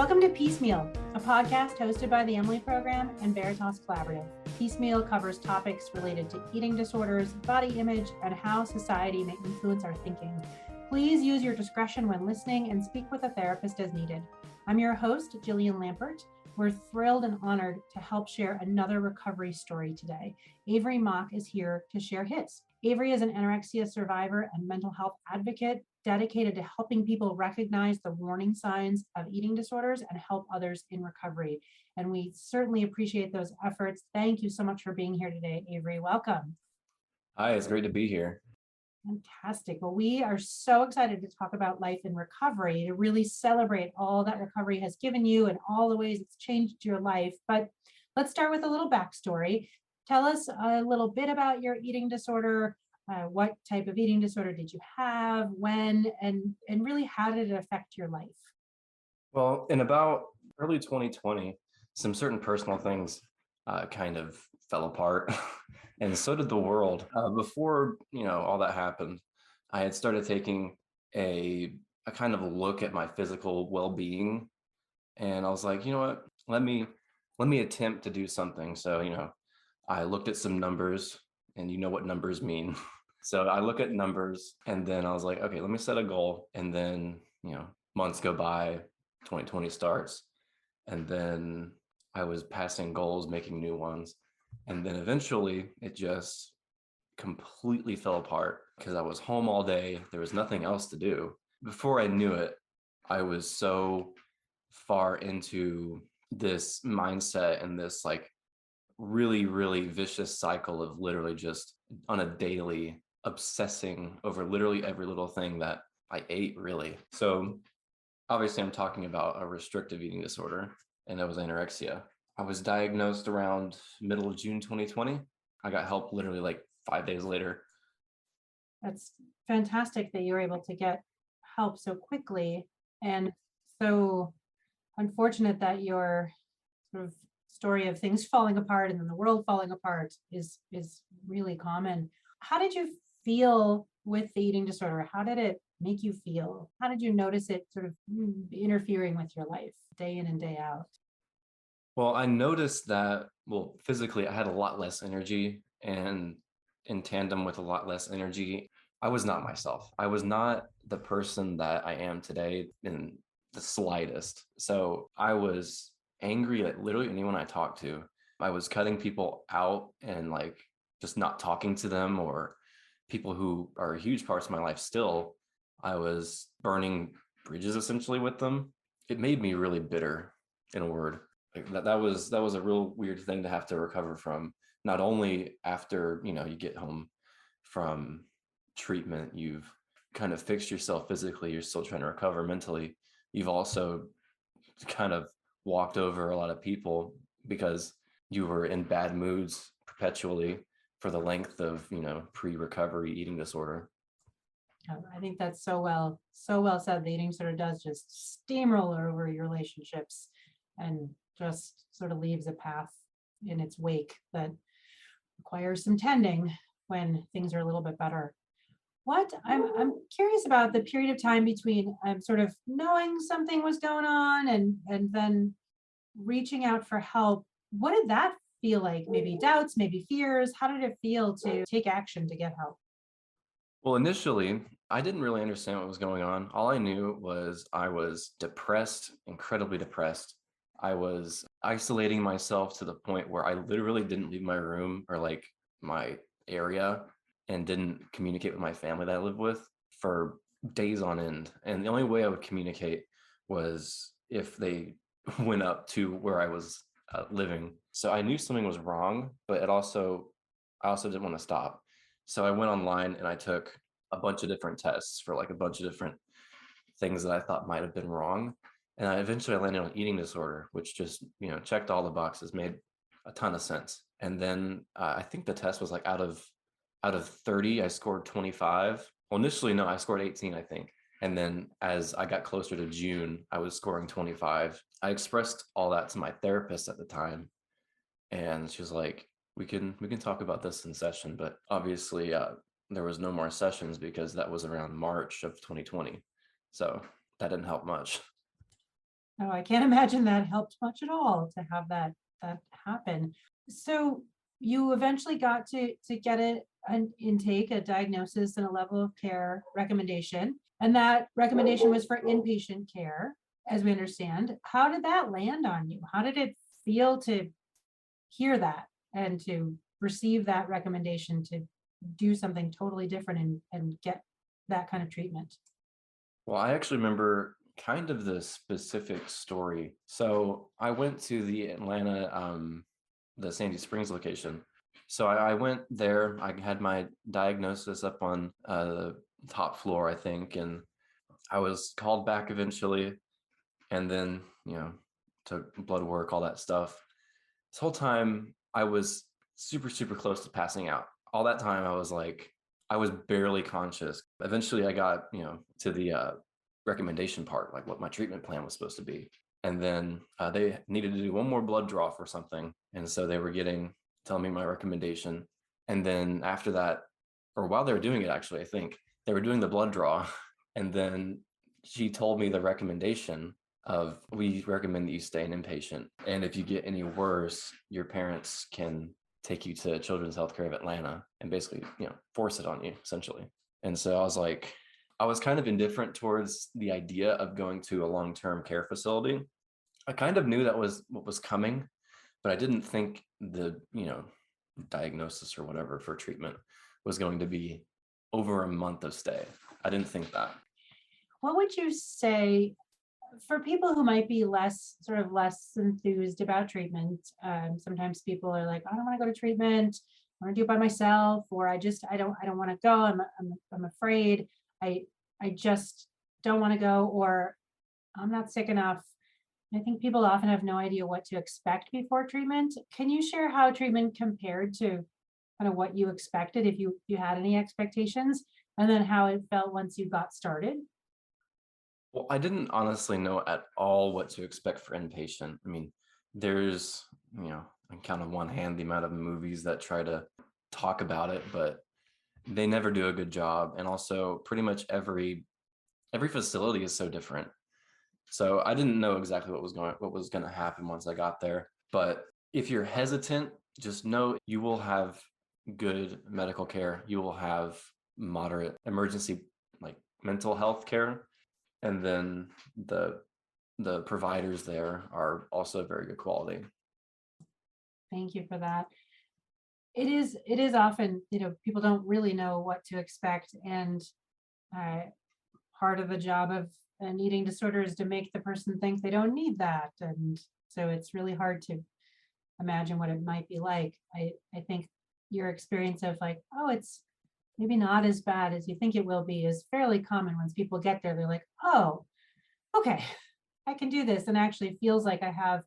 Welcome to Piecemeal, a podcast hosted by the Emily Program and Veritas Collaborative. Piecemeal covers topics related to eating disorders, body image, and how society may influence our thinking. Please use your discretion when listening and speak with a therapist as needed. I'm your host, Jillian Lampert. We're thrilled and honored to help share another recovery story today. Avery Mock is here to share his. Avery is an anorexia survivor and mental health advocate dedicated to helping people recognize the warning signs of eating disorders and help others in recovery. And we certainly appreciate those efforts. Thank you so much for being here today, Avery. Welcome. Hi, it's great to be here. Fantastic. Well, we are so excited to talk about life in recovery, to really celebrate all that recovery has given you and all the ways it's changed your life. But let's start with a little backstory. Tell us a little bit about your eating disorder. What type of eating disorder did you have, when, and really how did it affect your life? Well, in about early 2020, some certain personal things kind of fell apart, and so did the world. Before all that happened, I had started taking a kind of a look at my physical well-being, and I was like, you know what, let me attempt to do something. So I looked at some numbers, and you know what numbers mean. So I look at numbers, and then I was like, okay, let me set a goal. And then months go by, 2020 starts, and then I was passing goals, making new ones. And then eventually it just completely fell apart because I was home all day. There was nothing else to do. Before I knew it, I was so far into this mindset and this like really, really vicious cycle of literally just on a daily obsessing over literally every little thing that I ate, really. So obviously I'm talking about a restrictive eating disorder, and it was anorexia. I was diagnosed around middle of June 2020. I got help literally like 5 days later. That's fantastic that you were able to get help so quickly, and so unfortunate that your sort of story of things falling apart and then the world falling apart is really common. How did you feel with the eating disorder? How did it make you feel? How did you notice it sort of interfering with your life day in and day out? Well, I noticed that, physically, I had a lot less energy, and in tandem with a lot less energy, I was not myself. I was not the person that I am today in the slightest. So I was angry at literally anyone I talked to. I was cutting people out and like just not talking to them, or people who are huge parts of my life still. I was burning bridges essentially with them. It made me really bitter, in a word. Like that was a real weird thing to have to recover from. Not only after you get home from treatment, you've kind of fixed yourself physically, you're still trying to recover mentally. You've also kind of walked over a lot of people because you were in bad moods perpetually for the length of pre-recovery eating disorder. I think that's so well said. The eating disorder does just steamroller over your relationships and just sort of leaves a path in its wake that requires some tending when things are a little bit better. I'm curious about the period of time between sort of knowing something was going on and then reaching out for help. What did that feel like? Maybe doubts, maybe fears. How did it feel to take action to get help? Well, initially, I didn't really understand what was going on. All I knew was I was depressed, incredibly depressed. I was isolating myself to the point where I literally didn't leave my room or like my area, and didn't communicate with my family that I lived with for days on end. And the only way I would communicate was if they went up to where I was living. So I knew something was wrong, but I also didn't want to stop. So I went online and I took a bunch of different tests for like a bunch of different things that I thought might have been wrong. And I eventually landed on eating disorder, which just, checked all the boxes, made a ton of sense. And then I think the test was like out of 30, I scored 25. Well, initially, no, I scored 18, I think. And then as I got closer to June, I was scoring 25. I expressed all that to my therapist at the time, and she was like, we can talk about this in session. But obviously there was no more sessions because that was around March of 2020. So that didn't help much. Oh, I can't imagine that helped much at all to have that happen. So you eventually got to get an intake, a diagnosis, and a level of care recommendation, and that recommendation was for inpatient care, as we understand. How did that land on you? How did it feel to hear that and to receive that recommendation to do something totally different and get that kind of treatment? Well, I actually remember kind of the specific story. So I went to the Atlanta, the Sandy Springs location. So I went there. I had my diagnosis up on the top floor, I think, and I was called back eventually, and then took blood work, all that stuff. This whole time, I was super, super close to passing out. All that time, I was barely conscious. Eventually, I got, to the recommendation part, like what my treatment plan was supposed to be. And then they needed to do one more blood draw for something. And so they were telling me my recommendation. And then after that, or while they were doing it, actually, I think they were doing the blood draw. And then she told me the recommendation of, we recommend that you stay an inpatient. And if you get any worse, your parents can take you to Children's Healthcare of Atlanta and basically, force it on you, essentially. And so I was kind of indifferent towards the idea of going to a long-term care facility. I kind of knew that was what was coming, but I didn't think the, diagnosis or whatever for treatment was going to be over a month of stay. I didn't think that. What would you say for people who might be less enthused about treatment? Sometimes people are like, I don't want to go to treatment. I want to do it by myself, or I don't want to go. I'm afraid. I just don't want to go, or I'm not sick enough. I think people often have no idea what to expect before treatment. Can you share how treatment compared to kind of what you expected, if you had any expectations, and then how it felt once you got started? Well, I didn't honestly know at all what to expect for inpatient. I mean, there's, I count on one hand the amount of movies that try to talk about it, but they never do a good job. And also pretty much every facility is so different. So I didn't know exactly what was going to happen once I got there. But if you're hesitant, just know you will have good medical care. You will have moderate emergency, like mental health care, and then the providers there are also very good quality. Thank you for that. It is often, people don't really know what to expect, and uh, part of the job of an eating disorder is to make the person think they don't need that, and so it's really hard to imagine what it might be like. I think your experience of like, oh, it's maybe not as bad as you think it will be is fairly common. Once people get there, they're like, oh, okay, I can do this, and actually feels like I have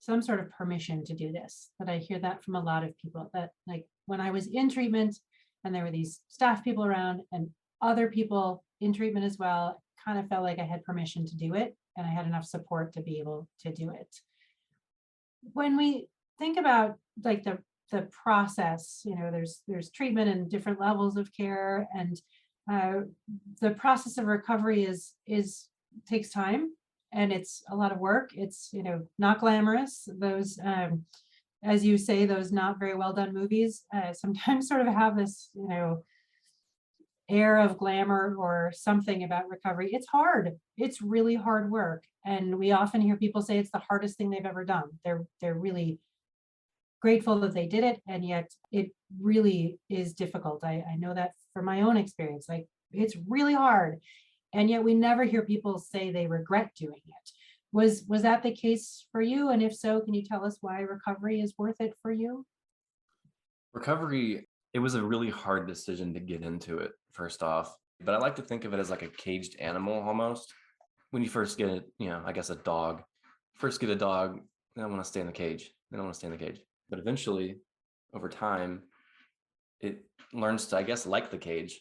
some sort of permission to do this. But I hear that from a lot of people, that like when I was in treatment and there were these staff people around and other people in treatment as well, kind of felt like I had permission to do it and I had enough support to be able to do it. When we think about like the process, there's treatment and different levels of care, and uh, the process of recovery is takes time, and it's a lot of work. It's not glamorous. Those as you say, those not very well done movies sometimes sort of have this air of glamour or something about recovery. It's hard. It's really hard work, and we often hear people say it's the hardest thing they've ever done. They're really grateful that they did it, and yet it really is difficult. I know that from my own experience. Like, it's really hard, and yet we never hear people say they regret doing it. Was that the case for you? And if so, can you tell us why recovery is worth it for you? Recovery, it was a really hard decision to get into it, first off. But I like to think of it as like a caged animal almost. When you first get it, I guess a dog. First get a dog, they don't want to stay in the cage. They don't want to stay in the cage. But eventually, over time, it learns to, I guess, like the cage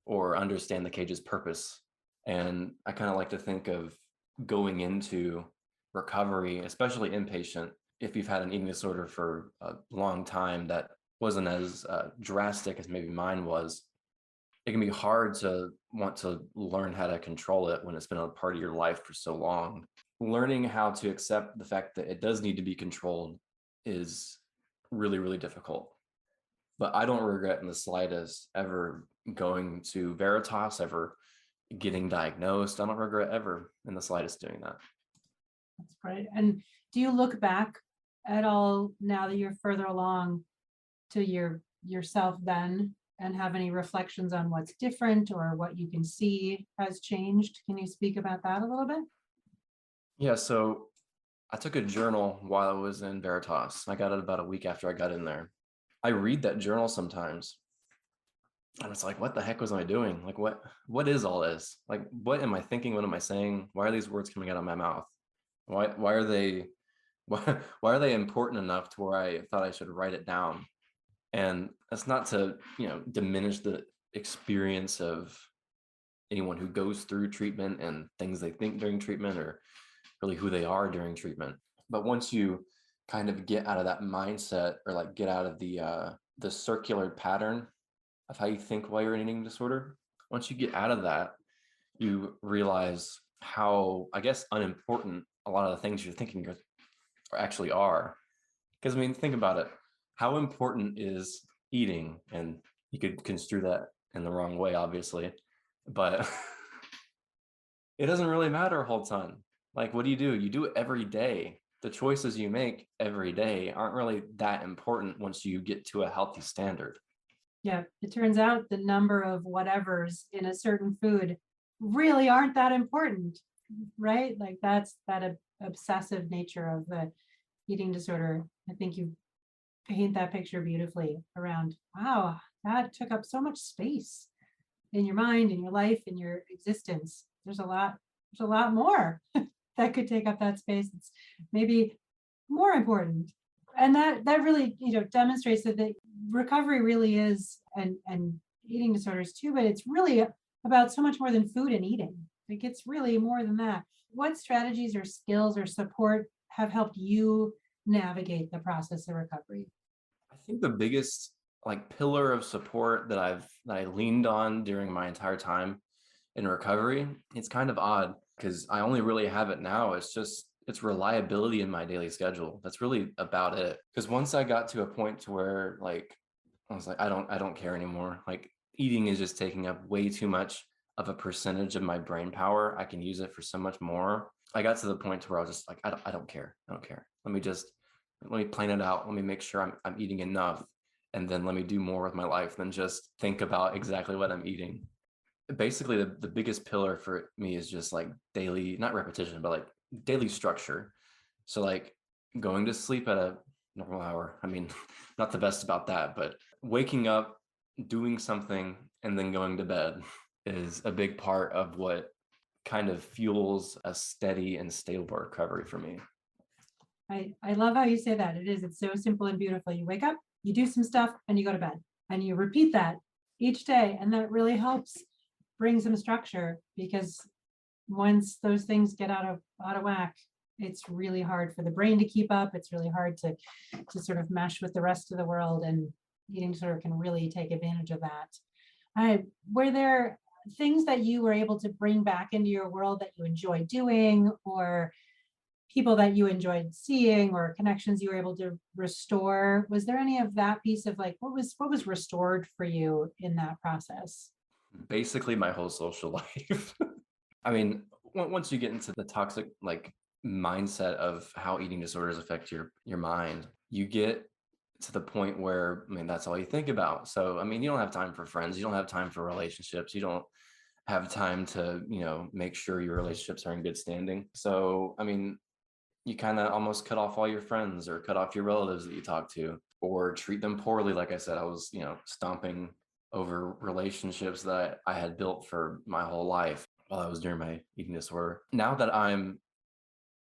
or understand the cage's purpose. And I kind of like to think of going into recovery, especially inpatient, if you've had an eating disorder for a long time that wasn't as drastic as maybe mine was. it can be hard to want to learn how to control it when it's been a part of your life for so long. Learning how to accept the fact that it does need to be controlled is really, really difficult. But I don't regret in the slightest ever going to Veritas, ever getting diagnosed. I don't regret ever in the slightest doing that. That's great. And do you look back at all now that you're further along to yourself then and have any reflections on what's different or what you can see has changed? Can you speak about that a little bit? Yeah, so I took a journal while I was in Veritas. I got it about a week after I got in there. I read that journal sometimes and it's like, what the heck was I doing? Like, what is all this? Like, what am I thinking? What am I saying? Why are these words coming out of my mouth? Why are they why are they important enough to where I thought I should write it down? And that's not to, diminish the experience of anyone who goes through treatment and things they think during treatment or really who they are during treatment. But once you kind of get out of that mindset or like get out of the circular pattern of how you think while you're in an eating disorder, once you get out of that, you realize how, I guess, unimportant a lot of the things you're thinking actually are. Because I mean, think about it. How important is eating? And you could construe that in the wrong way, obviously, but it doesn't really matter a whole ton. Like, what do? You do it every day. The choices you make every day aren't really that important once you get to a healthy standard. Yeah, it turns out the number of whatevers in a certain food really aren't that important, right? Like that's that obsessive nature of the eating disorder. I think you paint that picture beautifully around, wow, that took up so much space in your mind, in your life, in your existence. There's a lot more that could take up that space. It's maybe more important. And that really, demonstrates that the recovery really is, and eating disorders too, but it's really about so much more than food and eating. Like it's really more than that. What strategies or skills or support have helped you navigate the process of recovery? I think the biggest like pillar of support that I leaned on during my entire time in recovery, it's kind of odd because I only really have it now. It's reliability in my daily schedule. That's really about it. Because once I got to a point to where like I was like, I don't care anymore. Like eating is just taking up way too much of a percentage of my brain power. I can use it for so much more. I got to the point to where I was just like, I don't care. I don't care. Let me plan it out. Let me make sure I'm eating enough. And then let me do more with my life than just think about exactly what I'm eating. Basically, the biggest pillar for me is just like daily, not repetition, but like daily structure. So like going to sleep at a normal hour. I mean, not the best about that, but waking up, doing something, and then going to bed is a big part of what kind of fuels a steady and stable recovery for me. I love how you say that. It's so simple and beautiful. You wake up, you do some stuff, and you go to bed. And you repeat that each day. And that really helps bring some structure, because once those things get out of whack, it's really hard for the brain to keep up. It's really hard to sort of mesh with the rest of the world, and eating disorder can really take advantage of that. Were there things that you were able to bring back into your world that you enjoy doing, or people that you enjoyed seeing, or connections you were able to restore? Was there any of that piece of like, what was restored for you in that process? Basically, my whole social life. I mean, once you get into the toxic like mindset of how eating disorders affect your mind, you get to the point where I mean that's all you think about. So I mean, you don't have time for friends, you don't have time for relationships, you don't have time to make sure your relationships are in good standing. So I mean, you kind of almost cut off all your friends or cut off your relatives that you talk to or treat them poorly. Like I said, I was stomping over relationships that I had built for my whole life while I was during my eating disorder. Now that I'm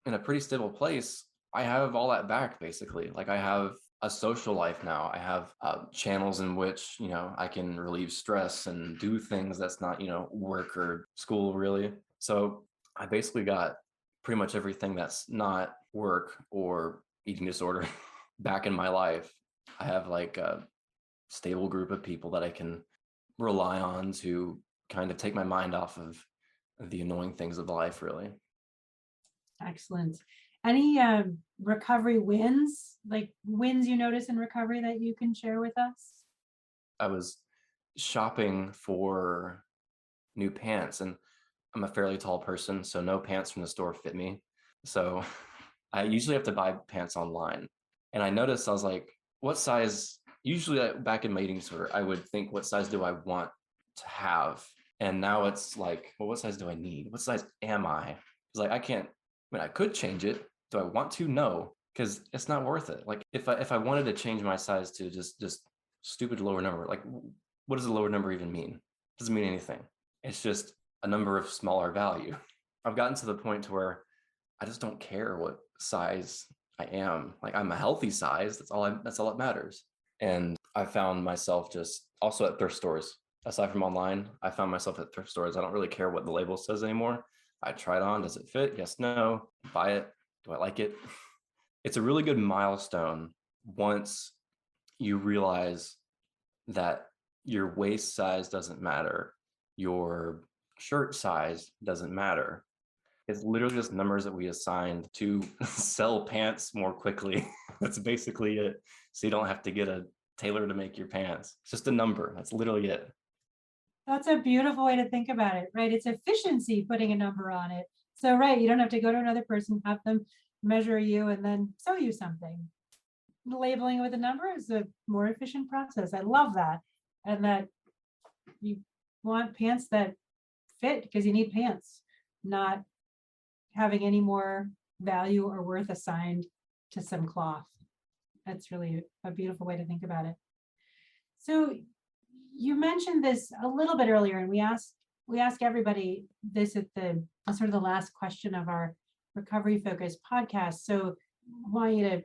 in a pretty stable place, I have all that back basically. Like I have a social life now. I have channels in which, I can relieve stress and do things that's not, work or school really. So I basically got pretty much everything that's not work or eating disorder back in my life. I have like a stable group of people that I can rely on to kind of take my mind off of the annoying things of life, really. Excellent. Any recovery wins, like wins you notice in recovery that you can share with us? I was shopping for new pants, and I'm a fairly tall person, so no pants from the store fit me. So I usually have to buy pants online. And I noticed, I was like, what size? Usually back in my eating disorder, I would think, what size do I want to have? And now it's like, well, what size do I need? What size am I? It's like, I can't, I mean, I could change it. Do I want to? No, because it's not worth it. Like if I wanted to change my size to just stupid lower number, like what does a lower number even mean? It doesn't mean anything. It's just a number of smaller value. I've gotten to the point to where I just don't care what size I am. Like I'm a healthy size. That's all that matters. And I found myself just also at thrift stores. Aside from online, I found myself at thrift stores. I don't really care what the label says anymore. I try it on. Does it fit? Yes, no. Buy it. Do I like it? It's a really good milestone once you realize that your waist size doesn't matter. Your shirt size doesn't matter. It's literally just numbers that we assigned to sell pants more quickly. That's basically it. So you don't have to get a tailor to make your pants. It's just a number. That's literally it. That's a beautiful way to think about it, right? It's efficiency putting a number on it. So, right, you don't have to go to another person, have them measure you and then sew you something. Labeling with a number is a more efficient process. I love that. And that you want pants that fit because you need pants, not having any more value or worth assigned to some cloth. That's really a beautiful way to think about it. So you mentioned this a little bit earlier, and we ask everybody this at the sort of the last question of our recovery focused podcast. So I want you to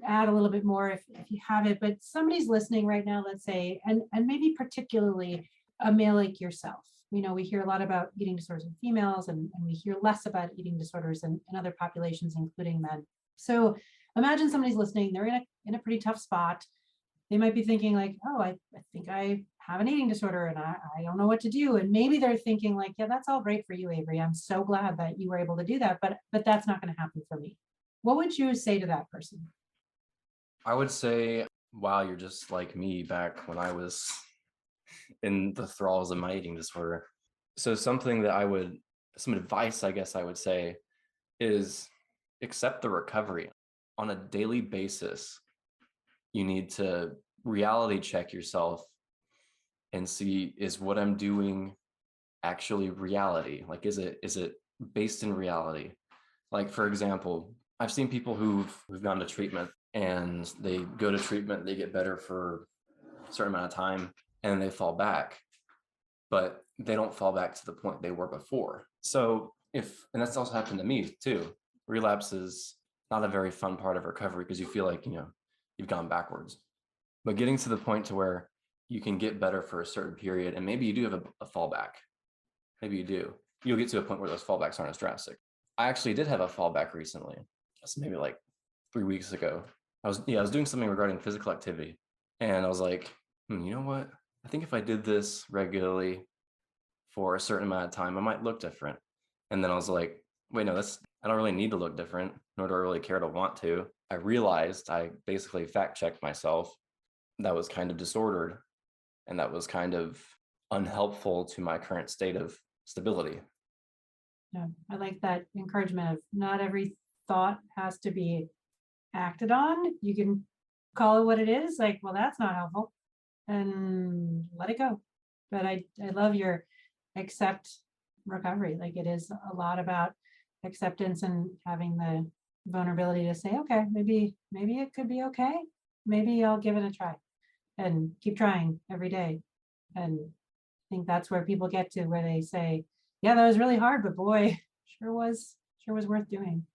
add a little bit more if you have it, but somebody's listening right now, let's say, and maybe particularly a male like yourself. You know, we hear a lot about eating disorders in females, and we hear less about eating disorders in other populations, including men. So imagine somebody's listening, they're in a pretty tough spot. They might be thinking like, oh, I think I have an eating disorder and I don't know what to do. And maybe they're thinking like, yeah, that's all great for you, Avery. I'm so glad that you were able to do that, but that's not going to happen for me. What would you say to that person? I would say, wow, you're just like me back when I was in the thralls of my eating disorder. So some advice, I guess I would say, is accept the recovery on a daily basis. You need to reality check yourself and see, is what I'm doing actually reality? Like, is it based in reality? Like, for example, I've seen people who've gone to treatment and they go to treatment, they get better for a certain amount of time and they fall back, but they don't fall back to the point they were before. So and that's also happened to me too. Relapse is not a very fun part of recovery because you feel like, you've gone backwards. But getting to the point to where you can get better for a certain period, and maybe you do have a fallback. Maybe you do. You'll get to a point where those fallbacks aren't as drastic. I actually did have a fallback recently. That's maybe like 3 weeks ago. I was doing something regarding physical activity, and I was like, you know what? I think if I did this regularly for a certain amount of time, I might look different. And then I was like, wait, no, I don't really need to look different, nor do I really care to want to. I realized I basically fact checked myself. That was kind of disordered, and that was kind of unhelpful to my current state of stability. Yeah, I like that encouragement of not every thought has to be acted on. You can call it what it is, like, well, that's not helpful, and let it go. But I love your accept recovery. Like it is a lot about acceptance and having the vulnerability to say, okay, maybe it could be okay. Maybe I'll give it a try and keep trying every day. And I think that's where people get to where they say, yeah, that was really hard, but boy, sure was worth doing.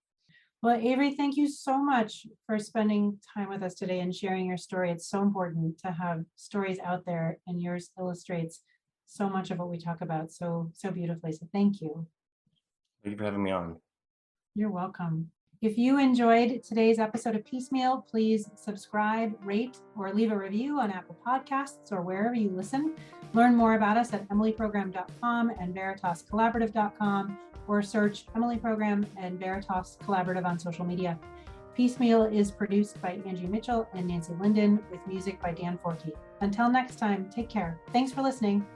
Well, Avery, thank you so much for spending time with us today and sharing your story. It's so important to have stories out there, and yours illustrates so much of what we talk about so beautifully. So thank you. Thank you for having me on. You're welcome. If you enjoyed today's episode of Piecemeal, please subscribe, rate, or leave a review on Apple Podcasts or wherever you listen. Learn more about us at emilyprogram.com and veritascollaborative.com, or search Emily Program and Veritas Collaborative on social media. Piecemeal is produced by Angie Mitchell and Nancy Linden with music by Dan Forkey. Until next time, take care. Thanks for listening.